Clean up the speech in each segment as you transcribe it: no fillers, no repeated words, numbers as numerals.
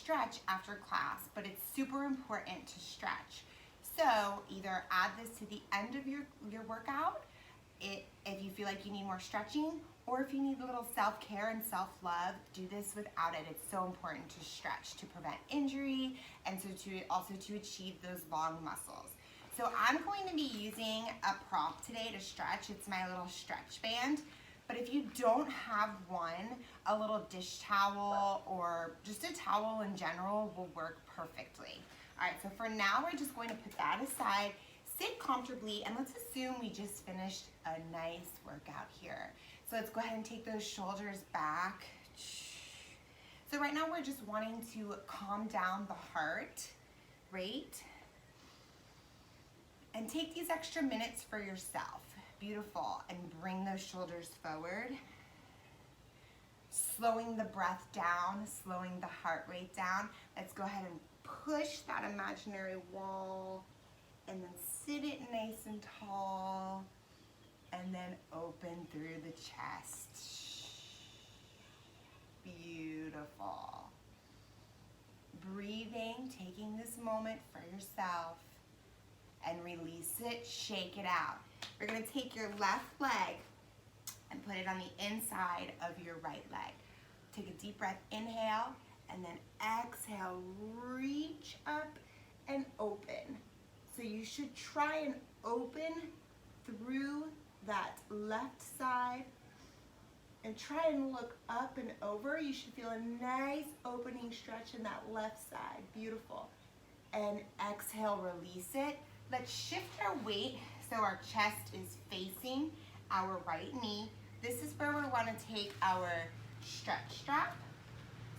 stretch after class, but it's super important to stretch. So either add this to the end of your workout if you feel like you need more stretching, or if you need a little self-care and self-love, do this without it. It's so important to stretch to prevent injury and so to achieve those long muscles. So I'm going to be using a prop today to stretch. It's my little stretch band. But if you don't have one, a little dish towel or just a towel in general will work perfectly. All right, so for now, we're just going to put that aside, sit comfortably, and let's assume we just finished a nice workout here. So let's go ahead and take those shoulders back. So right now, we're just wanting to calm down the heart rate and take these extra minutes for yourself. Beautiful, and bring those shoulders forward. Slowing the breath down, slowing the heart rate down. Let's go ahead and push that imaginary wall and then sit it nice and tall and then open through the chest. Beautiful. Breathing, taking this moment for yourself and release it, shake it out. We're gonna take your left leg and put it on the inside of your right leg. Take a deep breath, inhale, and then exhale, reach up and open. So you should try and open through that left side and try and look up and over. You should feel a nice opening stretch in that left side. Beautiful. And exhale, release it. Let's shift our weight so our chest is facing our right knee. This is where we want to take our stretch strap.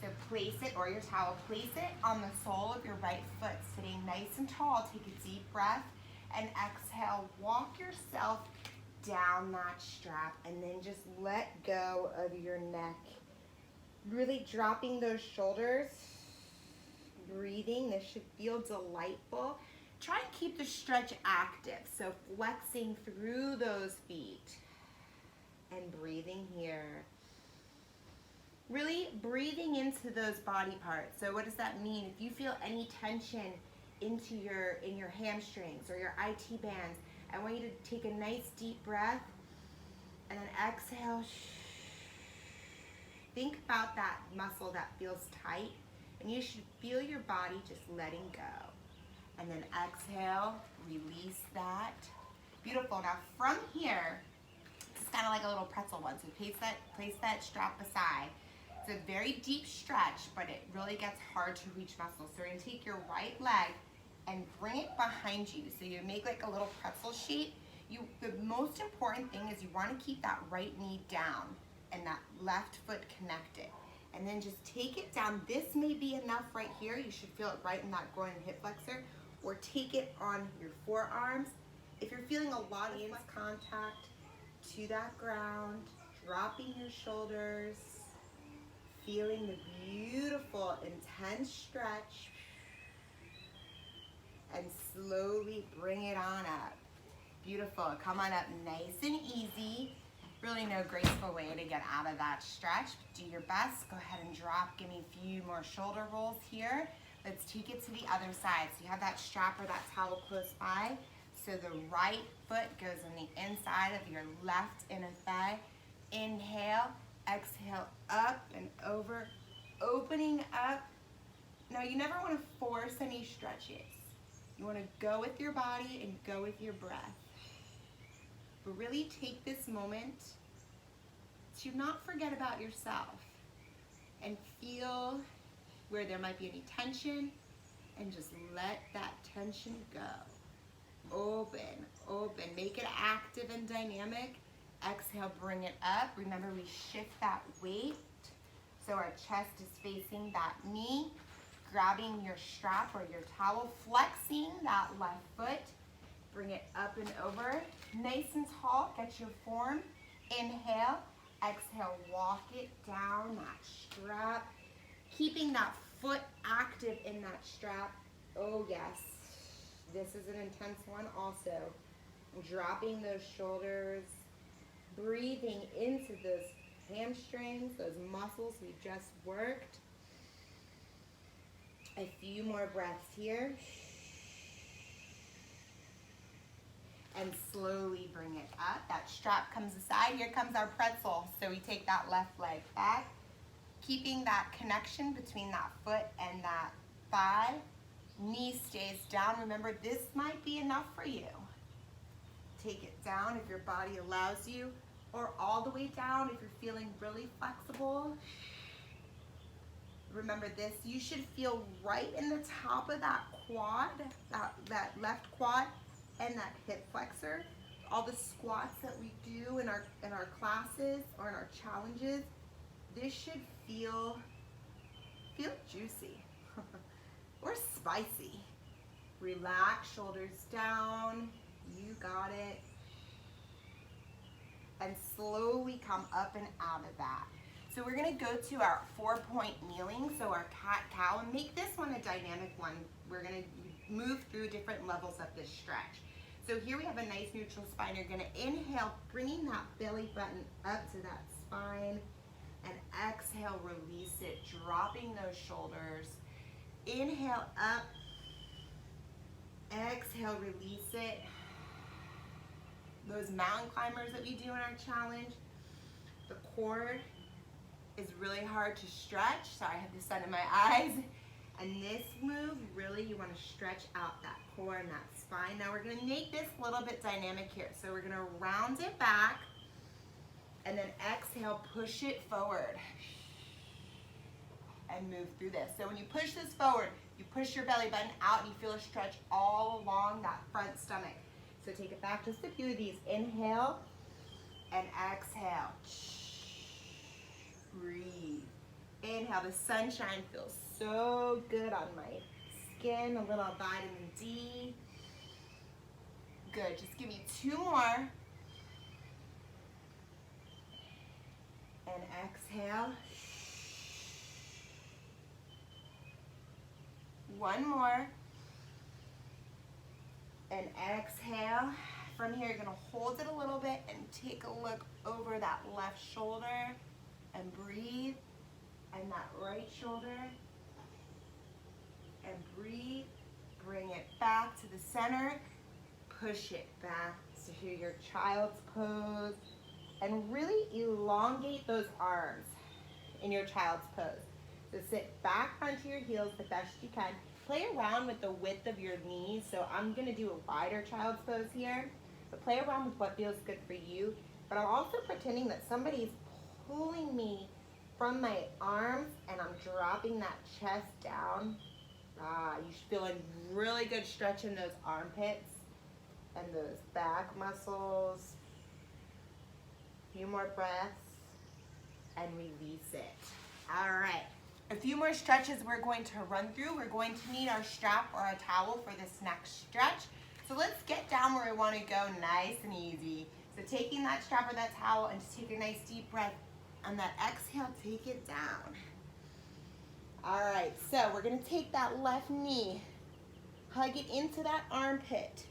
So place it, or your towel, place it on the sole of your right foot, sitting nice and tall. Take a deep breath and exhale. Walk yourself down that strap and then just let go of your neck. Really dropping those shoulders. Breathing, this should feel delightful. Try and keep the stretch active, so flexing through those feet and breathing here. Really breathing into those body parts. So what does that mean? If you feel any tension in your hamstrings or your IT bands, I want you to take a nice deep breath and then exhale. Think about that muscle that feels tight, and you should feel your body just letting go. And then exhale, release that. Beautiful. Now from here, it's kind of like a little pretzel one. So place that strap aside. It's a very deep stretch, but it really gets hard to reach muscles. So we're gonna take your right leg and bring it behind you. So you make like a little pretzel shape. The most important thing is you wanna keep that right knee down and that left foot connected. And then just take it down. This may be enough right here. You should feel it right in that groin and hip flexor. Or take it on your forearms. If you're feeling a lot of contact to that ground, dropping your shoulders, feeling the beautiful, intense stretch, and slowly bring it on up. Beautiful, come on up nice and easy. Really no graceful way to get out of that stretch. Do your best, go ahead and drop. Give me a few more shoulder rolls here. Let's take it to the other side. So you have that strap or that towel close by. So the right foot goes on the inside of your left inner thigh. Inhale, exhale, up and over, opening up. Now you never want to force any stretches. You want to go with your body and go with your breath. But really take this moment to not forget about yourself and feel where there might be any tension, and just let that tension go. Open, open, make it active and dynamic. Exhale, bring it up. Remember, we shift that weight so our chest is facing that knee, grabbing your strap or your towel, flexing that left foot. Bring it up and over, nice and tall, get your form. Inhale, exhale, walk it down that strap. Keeping that foot active in that strap. Oh yes, this is an intense one also. Dropping those shoulders, breathing into those hamstrings, those muscles we just worked. A few more breaths here. And slowly bring it up. That strap comes aside. Here comes our pretzel. So we take that left leg back, keeping that connection between that foot and that thigh. Knee stays down. Remember, this might be enough for you. Take it down if your body allows you, or all the way down if you're feeling really flexible. Remember this, you should feel right in the top of that quad, that left quad, and that hip flexor. All the squats that we do in our classes or in our challenges, this should feel juicy or spicy. Relax, shoulders down. You got it. And slowly come up and out of that. So we're gonna go to our 4-point kneeling, so our cat-cow, and make this one a dynamic one. We're gonna move through different levels of this stretch. So here we have a nice neutral spine. You're gonna inhale, bringing that belly button up to that spine, and exhale, release it, dropping those shoulders. Inhale up, exhale, release it. Those mountain climbers that we do in our challenge, the core is really hard to stretch. Sorry, I have the sun in my eyes. And this move, really, you want to stretch out that core and that spine. Now we're going to make this a little bit dynamic here. So we're going to round it back and then exhale, push it forward and move through this. So when you push this forward, you push your belly button out and you feel a stretch all along that front stomach. So take it back, just a few of these. Inhale and exhale. Breathe. Inhale, the sunshine feels so good on my skin, a little vitamin D. Good, just give me 2 more. And exhale. 1 more. And exhale. From here, you're gonna hold it a little bit and take a look over that left shoulder and breathe. And that right shoulder. And breathe. Bring it back to the center. Push it back to your child's pose. And really elongate those arms in your child's pose. So sit back onto your heels the best you can. Play around with the width of your knees. So I'm gonna do a wider child's pose here. But play around with what feels good for you. But I'm also pretending that somebody's pulling me from my arms and I'm dropping that chest down. You're feeling really good stretch in those armpits and those back muscles. A few more breaths and release it. All right. A few more stretches we're going to run through. We're going to need our strap or a towel for this next stretch. So let's get down where we want to go, nice and easy. So taking that strap or that towel and just take a nice deep breath. On that exhale, take it down. All right, so we're gonna take that left knee, hug it into that armpit.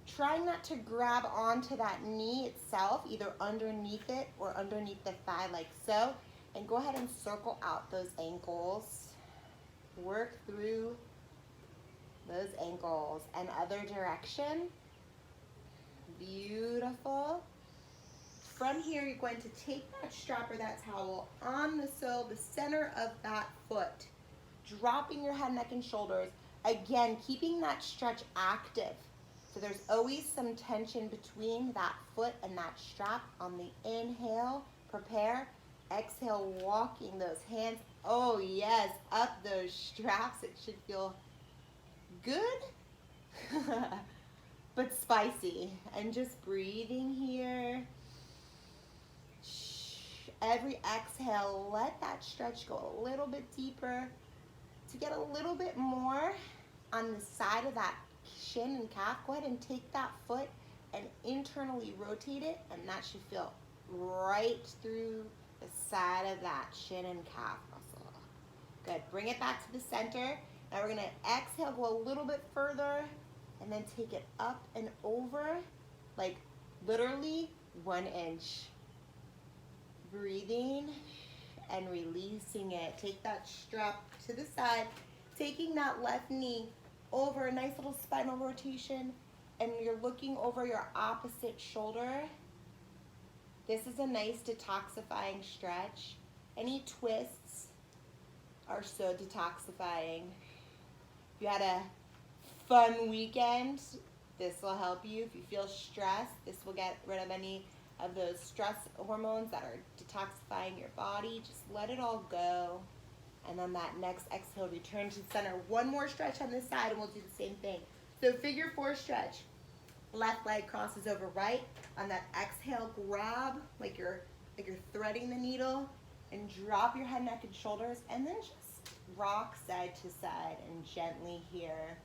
Try not to grab onto that knee itself, either underneath it or underneath the thigh like so. And go ahead and circle out those ankles. Work through those ankles and other direction. Beautiful. From here, you're going to take that strap or that towel on the sole, the center of that foot, dropping your head, neck, and shoulders. Again, keeping that stretch active. So there's always some tension between that foot and that strap. On the inhale, prepare. Exhale, walking those hands, oh yes, up those straps. It should feel good, but spicy. And just breathing here. Every exhale, let that stretch go a little bit deeper to get a little bit more on the side of that shin and calf. Go ahead and take that foot and internally rotate it, and that should feel right through the side of that shin and calf muscle. Good, bring it back to the center. Now we're gonna exhale, go a little bit further, and then take it up and over, like literally 1 inch. Breathing and releasing it. Take that strap to the side. taking that left knee over, a nice little spinal rotation, and you're looking over your opposite shoulder. This is a nice detoxifying stretch. Any twists are so detoxifying. If you had a fun weekend, this will help you. If you feel stressed, this will get rid of any of those stress hormones that are detoxifying your body. Just let it all go. And then that next exhale, return to center. One more stretch on this side and we'll do the same thing. So figure 4 stretch. Left leg crosses over right. On that exhale, grab like you're threading the needle and drop your head, neck, and shoulders, and then just rock side to side and gently here.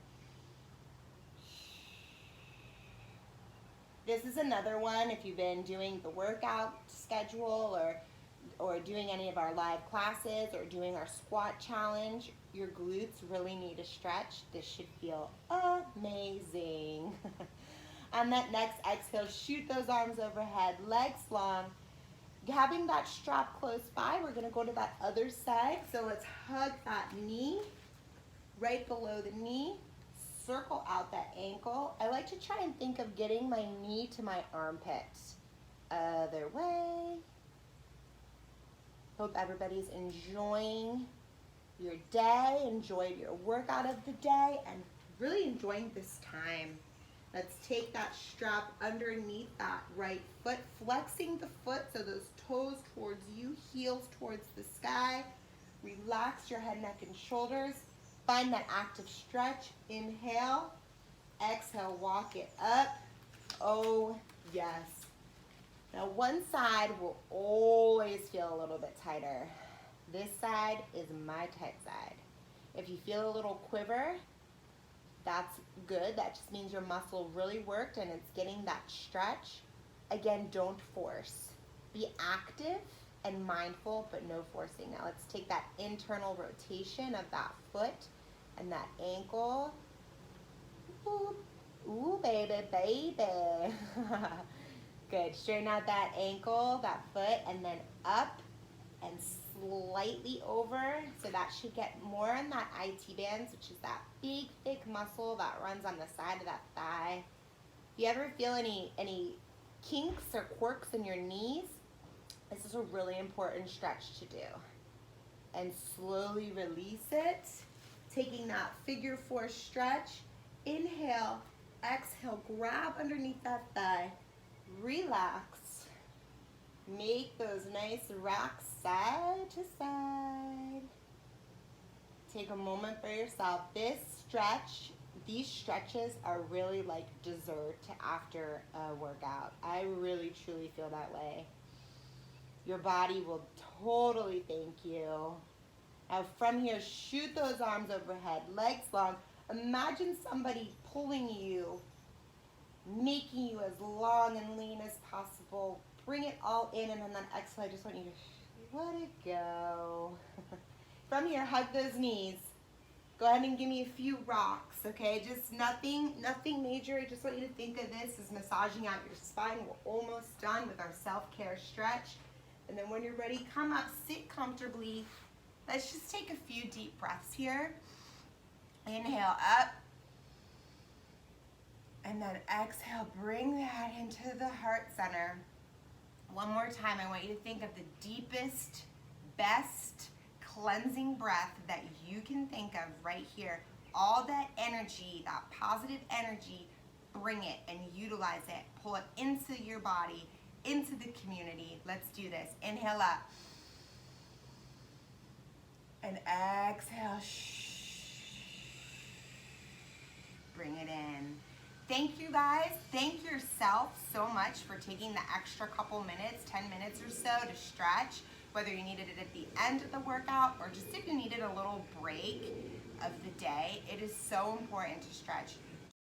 This is another one if you've been doing the workout schedule or doing any of our live classes or doing our squat challenge, your glutes really need a stretch. This should feel amazing. On that next exhale, shoot those arms overhead, legs long. Having that strap close by, we're gonna go to that other side. So let's hug that knee right below the knee. Circle out that ankle. I like to try and think of getting my knee to my armpit. Other way. Hope everybody's enjoying your day, enjoyed your workout of the day, and really enjoying this time. Let's take that strap underneath that right foot, flexing the foot so those toes towards you, heels towards the sky. Relax your head, neck, and shoulders. Find that active stretch. Inhale. Exhale, walk it up. Oh, yes. Now, one side will always feel a little bit tighter. This side is my tight side. If you feel a little quiver, that's good. That just means your muscle really worked and it's getting that stretch. Again, don't force. Be active and mindful, but no forcing. Now let's take that internal rotation of that foot and that ankle. Ooh, ooh, baby, baby. Good. Straighten out that ankle, that foot, and then up and slightly over. So that should get more on that IT bands, which is that big, thick muscle that runs on the side of that thigh. If you ever feel any kinks or quirks in your knees, this is a really important stretch to do. And slowly release it. Taking that figure 4 stretch. Inhale, exhale, grab underneath that thigh. Relax. Make those nice rocks side to side. Take a moment for yourself. These stretches are really like dessert after a workout. I really truly feel that way. Your body will totally thank you. Now from here, shoot those arms overhead, legs long. Imagine somebody pulling you, making you as long and lean as possible. Bring it all in, and then that exhale, I just want you to let it go. From here, hug those knees. Go ahead and give me a few rocks, okay? Just nothing major. I just want you to think of this as massaging out your spine. We're almost done with our self-care stretch. And then when you're ready, come up, sit comfortably. Let's just take a few deep breaths here. Inhale up. And then exhale, bring that into the heart center. One more time, I want you to think of the deepest, best cleansing breath that you can think of right here. All that energy, that positive energy, bring it and utilize it. Pull it into your body, into the community. Let's do this. Inhale up. And exhale. Bring it in. Thank you guys. Thank yourself so much for taking the extra couple minutes, 10 minutes or so to stretch, whether you needed it at the end of the workout or just if you needed a little break of the day. It is so important to stretch.